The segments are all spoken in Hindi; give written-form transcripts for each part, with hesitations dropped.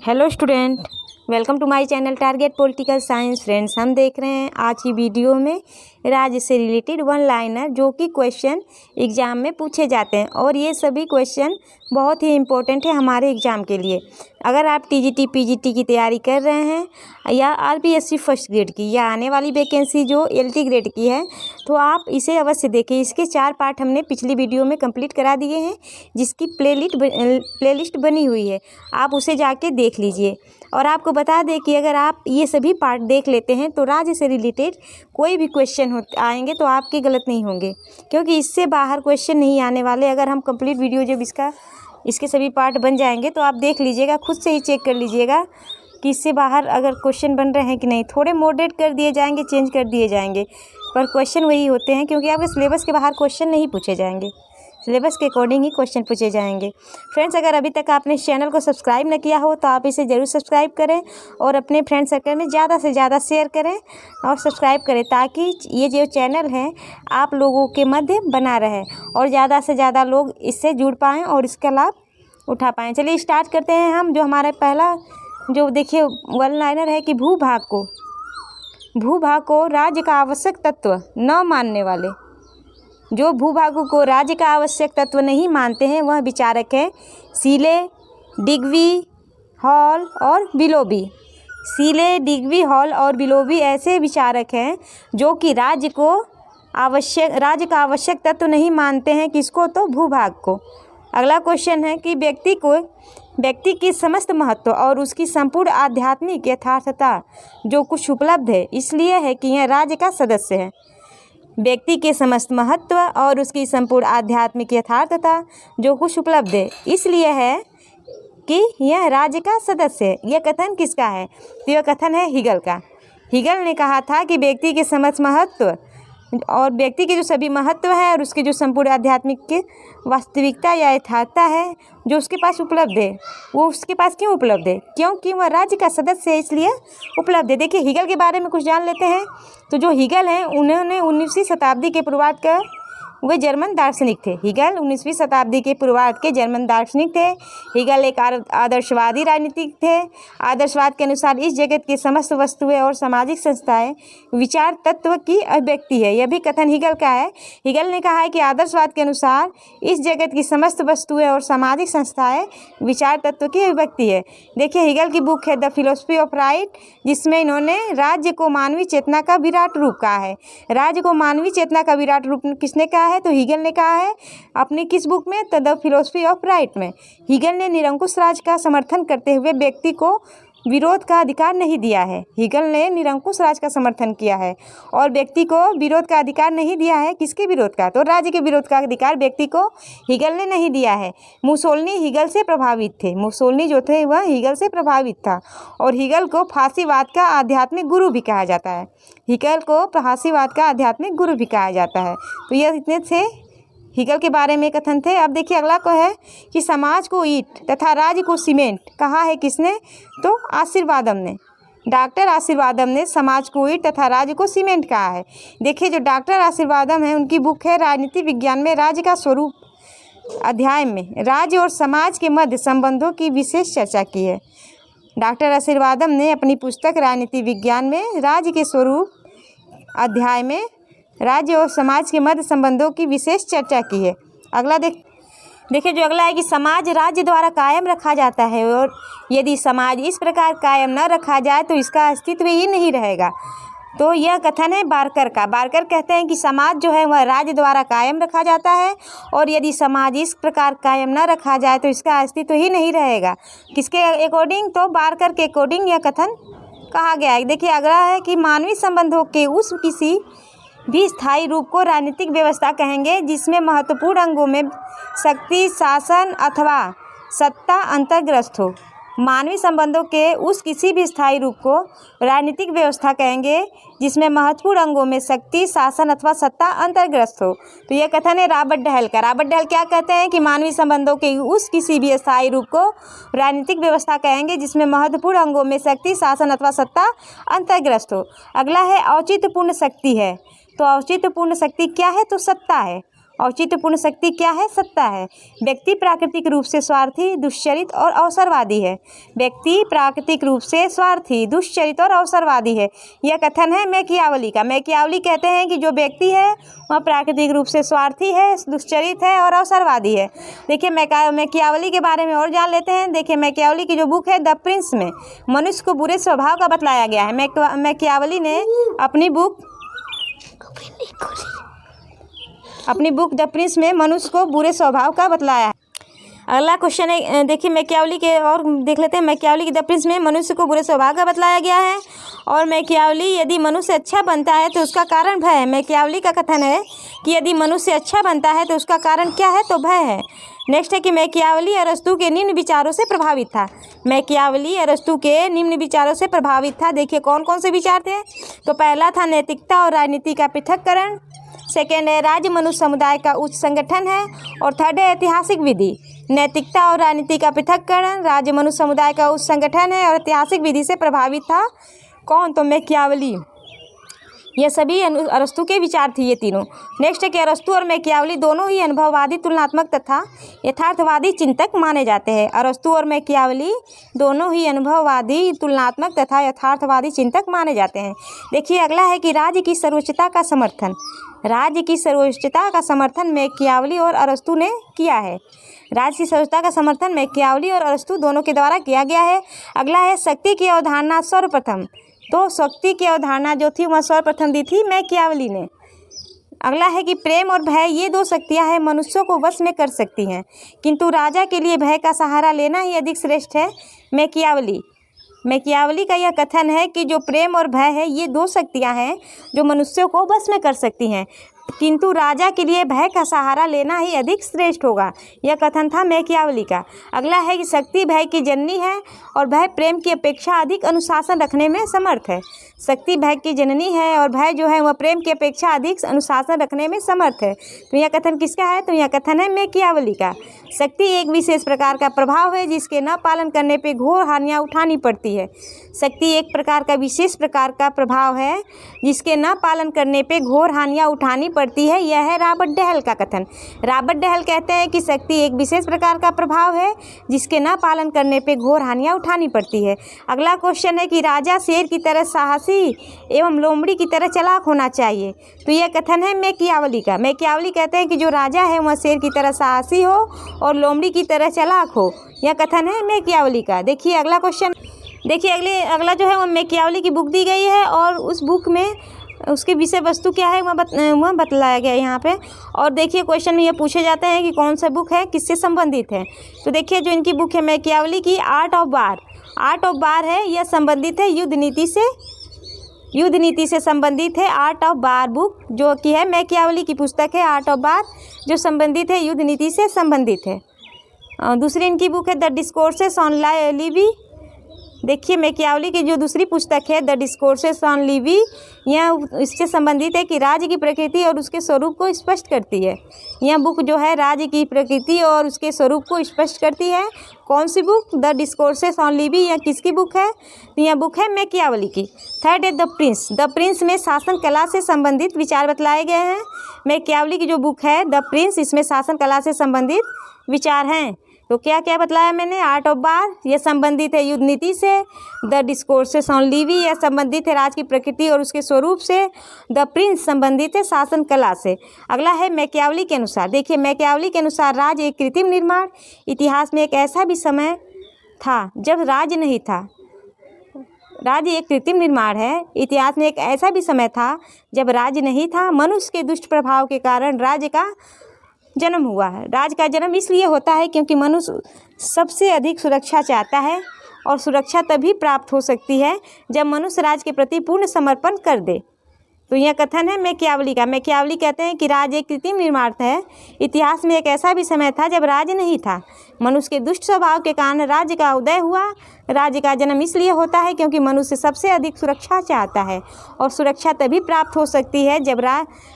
Hello student, welcome to my channel target political science. Friends, हम देख रहे हैं आज की वीडियो में राज्य से रिलेटेड वन लाइनर जो कि क्वेश्चन एग्ज़ाम में पूछे जाते हैं और ये सभी क्वेश्चन बहुत ही इम्पोर्टेंट है हमारे एग्ज़ाम के लिए। अगर आप टीजीटी पीजीटी की तैयारी कर रहे हैं या आरपीएससी फर्स्ट ग्रेड की या आने वाली वैकेंसी जो एलटी ग्रेड की है, तो आप इसे अवश्य देखें। इसके 4 पार्ट हमने पिछली वीडियो में कंप्लीट करा दिए हैं, जिसकी प्लेलिस्ट बनी हुई है, आप उसे जाके देख लीजिए। और आपको बता दें कि अगर आप ये सभी पार्ट देख लेते हैं तो राज्य से रिलेटेड कोई भी क्वेश्चन आएंगे तो आपके गलत नहीं होंगे, क्योंकि इससे बाहर क्वेश्चन नहीं आने वाले। अगर हम कंप्लीट वीडियो जब इसके सभी पार्ट बन जाएंगे तो आप देख लीजिएगा, खुद से ही चेक कर लीजिएगा कि इससे बाहर अगर क्वेश्चन बन रहे हैं कि नहीं। थोड़े मॉडरेट कर दिए जाएंगे, चेंज कर दिए जाएंगे, पर क्वेश्चन वही होते हैं, क्योंकि आपके सिलेबस के बाहर क्वेश्चन नहीं पूछे जाएंगे, सिलेबस के अकॉर्डिंग ही क्वेश्चन पूछे जाएंगे। फ्रेंड्स, अगर अभी तक आपने इस चैनल को सब्सक्राइब न किया हो तो आप इसे ज़रूर सब्सक्राइब करें और अपने फ्रेंड सर्कल में ज़्यादा से ज़्यादा शेयर करें और सब्सक्राइब करें, ताकि ये जो चैनल है आप लोगों के मध्य बना रहे और ज़्यादा से ज़्यादा लोग इससे जुड़ पाएँ और इसका लाभ उठा पाएँ। चलिए स्टार्ट करते हैं हम। जो हमारा पहला जो देखिए वन लाइनर है कि भूभाग को राज्य का आवश्यक तत्व न मानने वाले, जो भूभागों को राज्य का आवश्यक तत्व नहीं मानते हैं वह विचारक हैं सीले, डिग्वी, हॉल और बिलोबी। सीले, डिग्वी, हॉल और बिलोबी ऐसे विचारक हैं जो कि राज्य का आवश्यक तत्व नहीं मानते हैं। किसको? तो भूभाग को। अगला क्वेश्चन है कि व्यक्ति की समस्त महत्व और उसकी संपूर्ण आध्यात्मिक यथार्थता जो कुछ उपलब्ध है, इसलिए है कि यह राज्य का सदस्य है। व्यक्ति के समस्त महत्व और उसकी संपूर्ण आध्यात्मिक यथार्थता जो कुछ उपलब्ध है, इसलिए है कि यह राज्य का सदस्य है। यह कथन किसका है? तो यह कथन है हिगल का। हिगल ने कहा था कि व्यक्ति के समस्त महत्व और व्यक्ति के जो सभी महत्व है और उसकी जो संपूर्ण आध्यात्मिक वास्तविकता या यथार्थता है जो उसके पास उपलब्ध है, वो उसके पास क्यों उपलब्ध है? क्योंकि वह राज्य का सदस्य है, इसलिए उपलब्ध है। देखिए, हिगल के बारे में कुछ जान लेते हैं। तो जो हिगल हैं उन्होंने 19वीं शताब्दी के पूर्वार्ध का वे जर्मन दार्शनिक थे। हिगल 19वीं शताब्दी के पूर्वार्ध के जर्मन दार्शनिक थे। हिगल एक आदर्शवादी राजनीतिक थे। आदर्शवाद के अनुसार इस जगत की समस्त वस्तुएं और सामाजिक संस्थाएं विचार तत्व की अभिव्यक्ति है। यह भी कथन हिगल का है। हिगल ने कहा है कि आदर्शवाद के अनुसार इस जगत की समस्त वस्तुएं और सामाजिक संस्थाएं विचार तत्व की अभिव्यक्ति है। देखिए, हिगल की बुक है द फिलोसफी ऑफ राइट, जिसमें इन्होंने राज्य को मानवीय चेतना का विराट रूप कहा है। राज्य को मानवीय चेतना का विराट रूप किसने कहा है? तो हिगल ने कहा है अपनी किस बुक में? तो द फिलोसफी ऑफ राइट में। हिगल ने निरंकुश राज का समर्थन करते हुए व्यक्ति को विरोध का अधिकार नहीं दिया है। हिगल ने निरंकुश राज का समर्थन किया है और व्यक्ति को विरोध का अधिकार नहीं दिया है। किसके विरोध का? तो राज्य के विरोध का अधिकार व्यक्ति को हिगल ने नहीं दिया है। मुसोलिनी हिगल से प्रभावित थे। मुसोलिनी जो थे वह हिगल से प्रभावित था और हिगल को फासीवाद का आध्यात्मिक गुरु भी कहा जाता है। हिगल को फासीवाद का आध्यात्मिक गुरु भी कहा जाता है। तो यह इतने थे हिगल के बारे में कथन थे। अब देखिए अगला को है कि समाज को ईंट तथा राज्य को सीमेंट कहा है किसने? तो आशीर्वादम ने। डॉक्टर आशीर्वादम ने समाज को ईंट तथा राज्य को सीमेंट कहा है। देखिए, जो डॉक्टर आशीर्वादम है उनकी बुक है राजनीति विज्ञान में राज्य का स्वरूप अध्याय में राज्य और समाज के मध्य संबंधों की विशेष चर्चा की है। डॉक्टर आशीर्वादम ने अपनी पुस्तक राजनीति विज्ञान में राज्य के स्वरूप अध्याय में राज्य और समाज के मध्य संबंधों की विशेष चर्चा की है। अगला देखिए जो अगला है कि समाज राज्य द्वारा कायम रखा जाता है और यदि समाज इस प्रकार कायम न रखा जाए तो इसका अस्तित्व ही नहीं रहेगा। तो यह कथन है बारकर का। बारकर कहते हैं कि समाज जो है वह राज्य द्वारा कायम रखा जाता है और यदि समाज इस प्रकार कायम न रखा जाए तो इसका अस्तित्व ही नहीं रहेगा। किसके अकॉर्डिंग? तो बारकर के अकॉर्डिंग यह कथन कहा गया है। देखिए अगला है कि मानवीय संबंधों के उस किसी भी स्थायी रूप को राजनीतिक व्यवस्था कहेंगे जिसमें महत्वपूर्ण अंगों में शक्ति, शासन अथवा सत्ता अंतर्ग्रस्त हो। मानवीय संबंधों के उस किसी भी स्थायी रूप को राजनीतिक व्यवस्था कहेंगे जिसमें महत्वपूर्ण अंगों में शक्ति, शासन अथवा सत्ता अंतर्ग्रस्त हो। तो यह कथन है रॉबर्ट डहल का। रॉबर्ट डहल क्या कहते हैं कि मानवीय संबंधों के उस किसी भी स्थायी रूप को राजनीतिक व्यवस्था कहेंगे जिसमें महत्वपूर्ण अंगों में शक्ति, शासन अथवा सत्ता अंतर्ग्रस्त हो। अगला है औचित्यपूर्ण शक्ति है। तो औचित्यपूर्ण शक्ति क्या है? तो सत्ता है। औचित्यपूर्ण शक्ति क्या है? सत्ता है। व्यक्ति प्राकृतिक रूप से स्वार्थी, दुष्चरित और अवसरवादी है। व्यक्ति प्राकृतिक रूप से स्वार्थी, दुष्चरित और अवसरवादी है। यह कथन है मैकियावली का। मैकियावली कहते हैं कि जो व्यक्ति है वह प्राकृतिक रूप से स्वार्थी है, दुष्चरित है और अवसरवादी है। देखिए मैकियावली के बारे में और जान लेते हैं। देखिए मैकियावली की जो बुक है द प्रिंस में मनुष्य को बुरे स्वभाव का बतलाया गया है। मैकियावली ने अपनी बुक द प्रिंस में मनुष्य को बुरे स्वभाव का बतलाया है। अगला क्वेश्चन है, देखिए मैकियावली के और देख लेते हैं। मैकियावली की द प्रिंस में मनुष्य को बुरे स्वभाव का बतलाया गया है। और मैकियावली यदि मनुष्य अच्छा बनता है तो उसका कारण भय है। मैकियावली का कथन है कि यदि मनुष्य अच्छा बनता है तो उसका कारण क्या है? तो भय है। नेक्स्ट है कि मैकियावली अरस्तू के निम्न विचारों से प्रभावित था। मैकियावली अरस्तू के निम्न विचारों से प्रभावित था। देखिए कौन कौन से विचार थे? तो पहला था नैतिकता और राजनीति का पृथक्करण। सेकेंड है राज्य मनुष्य समुदाय का उच्च संगठन है। और थर्ड है ऐतिहासिक विधि। नैतिकता और राजनीति का पृथक्करण, राज्य मनुष्य समुदाय का उच्च संगठन है और ऐतिहासिक विधि से प्रभावित था। कौन? तो मैकियावली। ये सभी अरस्तू के विचार थे ये तीनों। नेक्स्ट है कि अरस्तू और मैकियावली दोनों ही अनुभववादी, तुलनात्मक तथा यथार्थवादी चिंतक माने जाते हैं। अरस्तू और मैकियावली दोनों ही अनुभववादी, तुलनात्मक तथा यथार्थवादी चिंतक माने जाते हैं। देखिए अगला है कि राज्य की सर्वोच्चता का समर्थन। राज्य की सर्वोच्चता का समर्थन मैकियावली और अरस्तू ने किया है। राज्य की सर्वोच्चता का समर्थन मैकियावली और अरस्तू दोनों के द्वारा किया गया है। अगला है शक्ति की अवधारणा सर्वप्रथम। तो शक्ति की अवधारणा जो थी वह सर्वप्रथम दी थी मैकियावली ने। अगला है कि प्रेम और भय ये दो शक्तियां हैं मनुष्यों को वश में कर सकती हैं, किंतु राजा के लिए भय का सहारा लेना ही अधिक श्रेष्ठ है। मैकियावली का यह कथन है कि जो प्रेम और भय है ये दो शक्तियां हैं जो मनुष्यों को वश में कर सकती हैं, किंतु राजा के लिए भय का सहारा लेना ही अधिक श्रेष्ठ होगा। यह कथन था मैकियावली का। अगला है कि शक्ति भय की जननी है और भय प्रेम की अपेक्षा अधिक अनुशासन रखने में समर्थ है। शक्ति भय की जननी है और भय जो है वह प्रेम की अपेक्षा अधिक अनुशासन रखने में समर्थ है। तो यह कथन किसका है? तो यह कथन है मैकियावली का। शक्ति एक विशेष प्रकार का प्रभाव है जिसके न पालन करने पर घोर हानियाँ उठानी पड़ती है। शक्ति एक प्रकार का विशेष प्रकार का प्रभाव है जिसके न पालन करने पर घोर हानियाँ उठानी पड़ती है। यह है रॉबर्ट डहल का कथन। रॉबर्ट डहल कहते हैं कि शक्ति एक विशेष प्रकार का प्रभाव है जिसके न पालन करने पर घोर हानियाँ उठानी पड़ती है। अगला क्वेश्चन है कि राजा शेर की तरह साहसी एवं लोमड़ी की तरह चालाक होना चाहिए। तो यह कथन है मैकियावली का। मैकियावली कहते हैं कि जो राजा है वह शेर की तरह साहसी हो और लोमड़ी की तरह चालाक हो। यह कथन है मैकियावली का। देखिए अगला क्वेश्चन, देखिए अगला जो है वह मैकियावली की बुक दी गई है और उस बुक में उसकी विषय वस्तु क्या है वह बतलाया गया है यहाँ पे। और देखिए क्वेश्चन में ये पूछे जाते हैं कि कौन सा बुक है, किससे संबंधित है। तो देखिए जो इनकी बुक है मैकियावली की आर्ट ऑफ वार है। यह संबंधित है युद्ध नीति से संबंधित है। आर्ट ऑफ वार बुक जो कि है मैकियावली की पुस्तक है आर्ट ऑफ वार, जो संबंधित है युद्ध नीति से संबंधित है। दूसरी इनकी बुक है द डिस्कोर्सेस ऑन लिवी। देखिए मैकियावली की जो दूसरी पुस्तक है द डिस्कोर्सेस ऑन लिवी, यह इससे संबंधित है कि राज्य की प्रकृति और उसके स्वरूप को स्पष्ट करती है। यह बुक जो है राज्य की प्रकृति और उसके स्वरूप को स्पष्ट करती है। कौन सी book? The discourses on Livy. यह किसकी बुक है? तो यह बुक है मैकियावली की। थर्ड है द प्रिंस। द प्रिंस में शासन कला से संबंधित विचार बतलाए गए हैं। मैकियावली की जो बुक है द प्रिंस, इसमें शासन कला से संबंधित विचार हैं। तो क्या क्या बतलाया मैंने? आर्ट ऑफ वार यह संबंधित है युद्ध नीति से। द डिस्कोर्सेस ऑन लिवी यह संबंधित है राज्य की प्रकृति और उसके स्वरूप से। द प्रिंस संबंधित है शासन कला से। अगला है मैकियावली के अनुसार। देखिए मैकियावली के अनुसार राज्य एक कृत्रिम निर्माण, इतिहास में एक ऐसा भी समय था जब राज्य नहीं था। राज्य एक कृत्रिम निर्माण है, इतिहास में एक ऐसा भी समय था जब राज्य नहीं था। मनुष्य के दुष्ट प्रभाव के कारण राज्य का जन्म हुआ है। राज्य का जन्म इसलिए होता है क्योंकि मनुष्य सबसे अधिक सुरक्षा चाहता है और सुरक्षा तभी प्राप्त हो सकती है जब मनुष्य राज्य के प्रति पूर्ण समर्पण कर दे। तो यह कथन है मैकियावली का। मैकियावली कहते हैं कि राज्य एक कृत्रिम निर्माण है, इतिहास में एक ऐसा भी समय था जब राज्य नहीं था। मनुष्य के दुष्ट स्वभाव के कारण राज्य का उदय हुआ। राज्य का जन्म इसलिए होता है क्योंकि मनुष्य सबसे अधिक सुरक्षा चाहता है और सुरक्षा तभी प्राप्त हो सकती है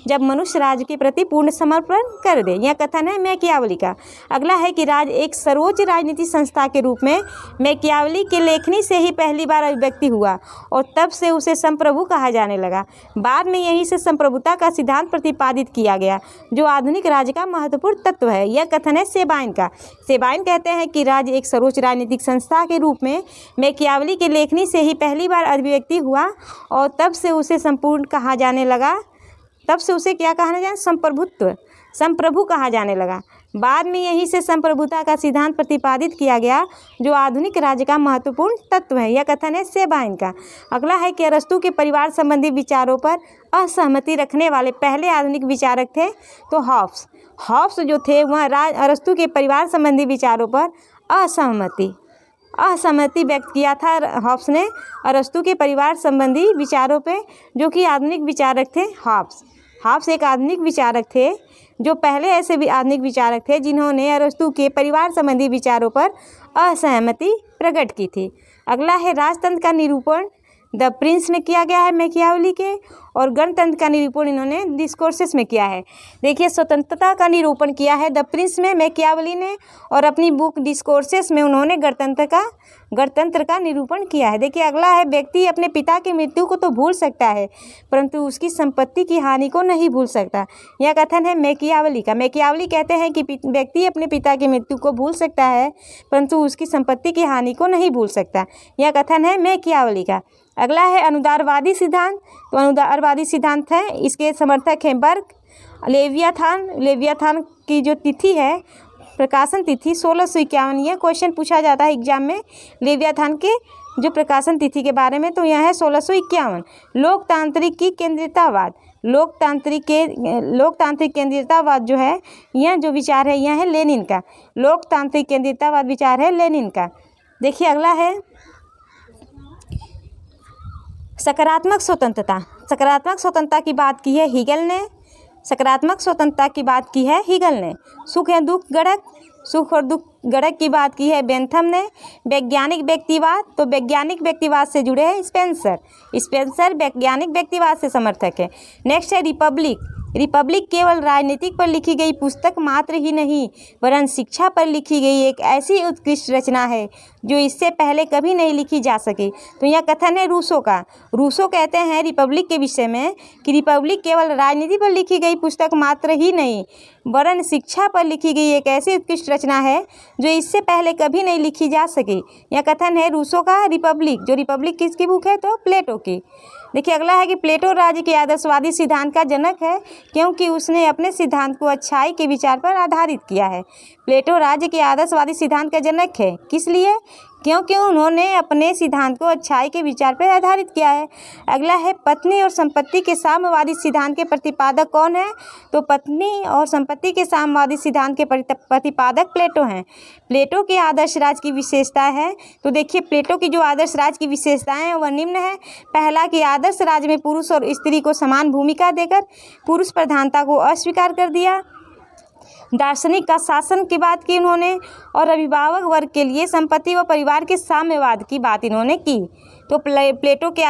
जब मनुष्य राज्य के प्रति पूर्ण समर्पण कर दे। यह कथन है मैकियावली का। अगला है कि राज्य एक सर्वोच्च राजनीतिक संस्था के रूप में मैकियावली के लेखनी से ही पहली बार अभिव्यक्ति हुआ और तब से उसे संप्रभु कहा जाने लगा। बाद में यहीं से संप्रभुता का सिद्धांत प्रतिपादित किया गया जो आधुनिक राज्य का महत्वपूर्ण तत्व है। यह कथन है सेबाइन का। सेबाइन कहते हैं कि राज्य एक सर्वोच्च राजनीतिक संस्था के रूप में मैकियावली के लेखनी से ही पहली बार अभिव्यक्ति हुआ और तब से उसे संपूर्ण कहा जाने लगा। तब से उसे क्या कहा जाए? संप्रभु कहा जाने लगा। बाद में यहीं से संप्रभुता का सिद्धांत प्रतिपादित किया गया जो आधुनिक राज्य का महत्वपूर्ण तत्व है। यह कथन है सेबाइन का। अगला है कि अरस्तु के परिवार संबंधी विचारों पर असहमति रखने वाले पहले आधुनिक विचारक थे तो हॉब्स जो थे वह अरस्तु के परिवार संबंधी विचारों पर असहमति व्यक्त किया था हॉब्स ने अरस्तु के परिवार संबंधी विचारों पे, जो कि आधुनिक विचारक थे हॉब्स एक आधुनिक विचारक थे जो पहले ऐसे भी आधुनिक विचारक थे जिन्होंने अरस्तु के परिवार संबंधी विचारों पर असहमति प्रकट की थी। अगला है राजतंत्र का निरूपण द प्रिंस में किया गया है मैकियावली के, और गणतंत्र का निरूपण इन्होंने डिस्कोर्सेस में किया है। देखिए, स्वतंत्रता का निरूपण किया है द प्रिंस में मैकियावली ने और अपनी बुक डिस्कोर्सेस में उन्होंने गणतंत्र का निरूपण किया है। देखिए, अगला है व्यक्ति अपने पिता की मृत्यु को तो भूल सकता है परंतु उसकी संपत्ति की हानि को नहीं भूल सकता। यह कथन है मैकियावली का। मैकियावली कहते हैं कि व्यक्ति अपने पिता की मृत्यु को भूल सकता है परंतु उसकी संपत्ति की हानि को नहीं भूल सकता। यह कथन है मैकियावली का। अगला है अनुदारवादी सिद्धांत। तो अनुदारवादी सिद्धांत है, इसके समर्थक हैं बर्क। लेवियाथान की जो तिथि है, प्रकाशन तिथि 1651। यह क्वेश्चन पूछा जाता है एग्जाम में लेवियाथान के जो प्रकाशन तिथि के बारे में, तो यह है 1651। लोकतांत्रिक केंद्रिततावाद जो है, यह जो विचार है यह है लेनिन का। लोकतांत्रिक केंद्रिततावाद विचार है लेनिन का। देखिए, अगला है सकारात्मक स्वतंत्रता की बात की है हीगल ने। सकारात्मक स्वतंत्रता की बात की है हीगल ने। सुख और दुख गणक की बात की है बेंथम ने। वैज्ञानिक व्यक्तिवाद, तो वैज्ञानिक व्यक्तिवाद से जुड़े हैं स्पेंसर वैज्ञानिक व्यक्तिवाद से समर्थक है। नेक्स्ट है रिपब्लिक केवल राजनीतिक पर लिखी गई पुस्तक मात्र ही नहीं वरन शिक्षा पर लिखी गई एक ऐसी उत्कृष्ट रचना है जो इससे पहले कभी नहीं लिखी जा सकी। तो यह कथन है रूसो का। रूसो कहते हैं रिपब्लिक के विषय में कि रिपब्लिक केवल राजनीति पर लिखी गई पुस्तक मात्र ही नहीं वरन शिक्षा पर लिखी गई एक ऐसी उत्कृष्ट रचना है जो इससे पहले कभी नहीं लिखी जा सकी। यह कथन है रूसो का। रिपब्लिक किसकी बुक है? तो प्लेटो की। देखिए, अगला है कि प्लेटो राज्य के आदर्शवादी सिद्धांत का जनक है क्योंकि उसने अपने सिद्धांत को अच्छाई के विचार पर आधारित किया है। प्लेटो राज्य के आदर्शवादी सिद्धांत का जनक है, किस लिए? क्योंकि उन्होंने अपने सिद्धांत को अच्छाई के विचार पर आधारित किया है। अगला है पत्नी और संपत्ति के साम्यवादी सिद्धांत के प्रतिपादक कौन है? तो पत्नी और संपत्ति के साम्यवादी सिद्धांत के प्रतिपादक प्लेटो हैं। प्लेटो के आदर्श राज्य की विशेषता है, तो देखिए प्लेटो की जो आदर्श राज्य की विशेषताएं हैं वह निम्न है। पहला कि आदर्श राज्य में पुरुष और स्त्री को समान भूमिका देकर पुरुष प्रधानता को अस्वीकार कर दिया। दार्शनिक का शासन की बात की उन्होंने और अभिभावक वर्ग के लिए संपत्ति व परिवार के साम्यवाद की बात इन्होंने की। तो प्लेटो के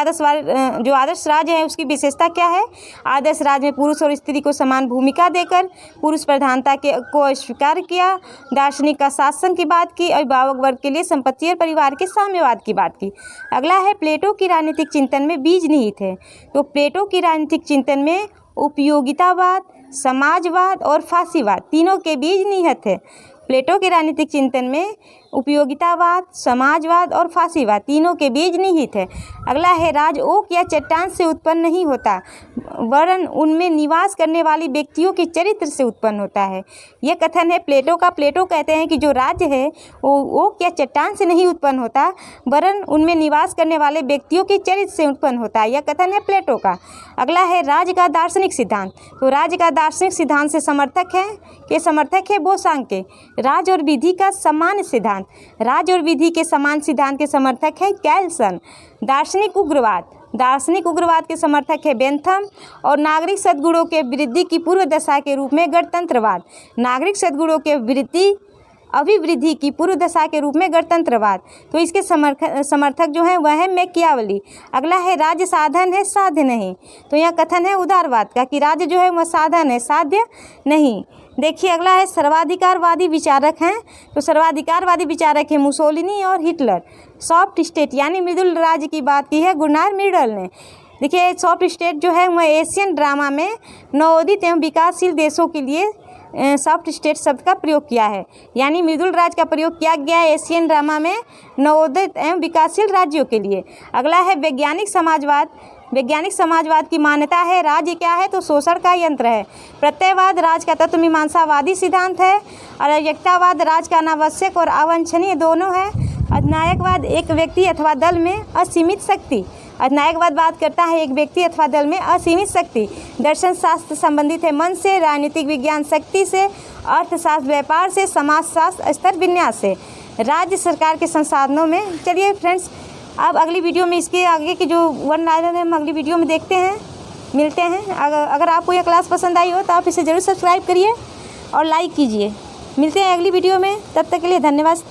जो आदर्श राज्य है उसकी विशेषता क्या है? आदर्श राज्य में पुरुष और स्त्री को समान भूमिका देकर पुरुष प्रधानता को अस्वीकार किया। दार्शनिक का शासन की बात की, अभिभावक वर्ग के लिए संपत्ति और परिवार के साम्यवाद की बात की। अगला है प्लेटो की राजनीतिक चिंतन में बीज निहित है। तो प्लेटो की राजनीतिक चिंतन में उपयोगितावाद, समाजवाद और फासीवाद तीनों के बीज निहित है। प्लेटो के राजनीतिक चिंतन में उपयोगितावाद, समाजवाद और फासीवाद तीनों के बीज निहित है। अगला है राज ओक या चट्टान से उत्पन्न नहीं होता वरन उनमें निवास करने वाली व्यक्तियों के चरित्र से उत्पन्न होता है। यह कथन है प्लेटो का। प्लेटो कहते हैं कि जो राज्य है वो ओक या चट्टान से नहीं उत्पन्न होता वरन उनमें निवास करने वाले व्यक्तियों के चरित्र से उत्पन्न होता है। यह कथन है प्लेटो का। अगला है राज्य का दार्शनिक सिद्धांत। तो राज्य का दार्शनिक सिद्धांत से समर्थक है बोसांग के। राज्य और विधि का समान सिद्धांत, राज्य और विधि के समान सिद्धांत के समर्थक है कैल्सन। दार्शनिक उग्रवाद के समर्थक है बेंथम और नागरिक सद्गुणों के वृद्धि की पूर्व दशा के रूप में गणतंत्रवाद। नागरिक सद्गुणों के वृद्धि अभिवृद्धि की पूर्व दशा के रूप में गणतंत्रवाद। तो इसके समर्थक जो है वह है मैकियावली। अगला है राज्य साधन है साध्य नहीं। तो यहाँ कथन है उदारवाद का कि राज्य जो है वह साधन है, साध्य नहीं। देखिए अगला है सर्वाधिकारवादी विचारक हैं। तो सर्वाधिकारवादी विचारक है मुसोलिनी और हिटलर। सॉफ्ट स्टेट यानी मृदुल राज्य की बात की है गुरनार मिर्डल ने। देखिए सॉफ्ट स्टेट जो है वह एशियन ड्रामा में नवोदित एवं विकासशील देशों के लिए सॉफ्ट स्टेट शब्द का प्रयोग किया है, यानी मृदुल राज्य का प्रयोग किया गया है एशियन ड्रामा में नवोदित एवं विकासशील राज्यों के लिए। अगला है वैज्ञानिक समाजवाद। वैज्ञानिक समाजवाद की मान्यता है राज्य क्या है तो शोषण का यंत्र है। प्रत्ययवाद राज्य का तत्व मीमांसावादी सिद्धांत है। अराजकतावाद राज्य का अनावश्यक और अवांछनीय दोनों है। अधिनायकवाद एक व्यक्ति अथवा दल में असीमित शक्ति। अधिनायकवाद बात करता है एक व्यक्ति अथवा दल में असीमित शक्ति। दर्शन शास्त्र संबंधित है मन से, राजनीतिक विज्ञान शक्ति से, अर्थशास्त्र व्यापार से, समाजशास्त्र स्तर विन्यास से, राज्य सरकार के संसाधनों में। चलिए फ्रेंड्स अब अगली वीडियो में इसके आगे की जो वन लाइनर है हम अगली वीडियो में देखते हैं, मिलते हैं। अगर आपको यह क्लास पसंद आई हो तो आप इसे ज़रूर सब्सक्राइब करिए और लाइक कीजिए। मिलते हैं अगली वीडियो में, तब तक के लिए धन्यवाद।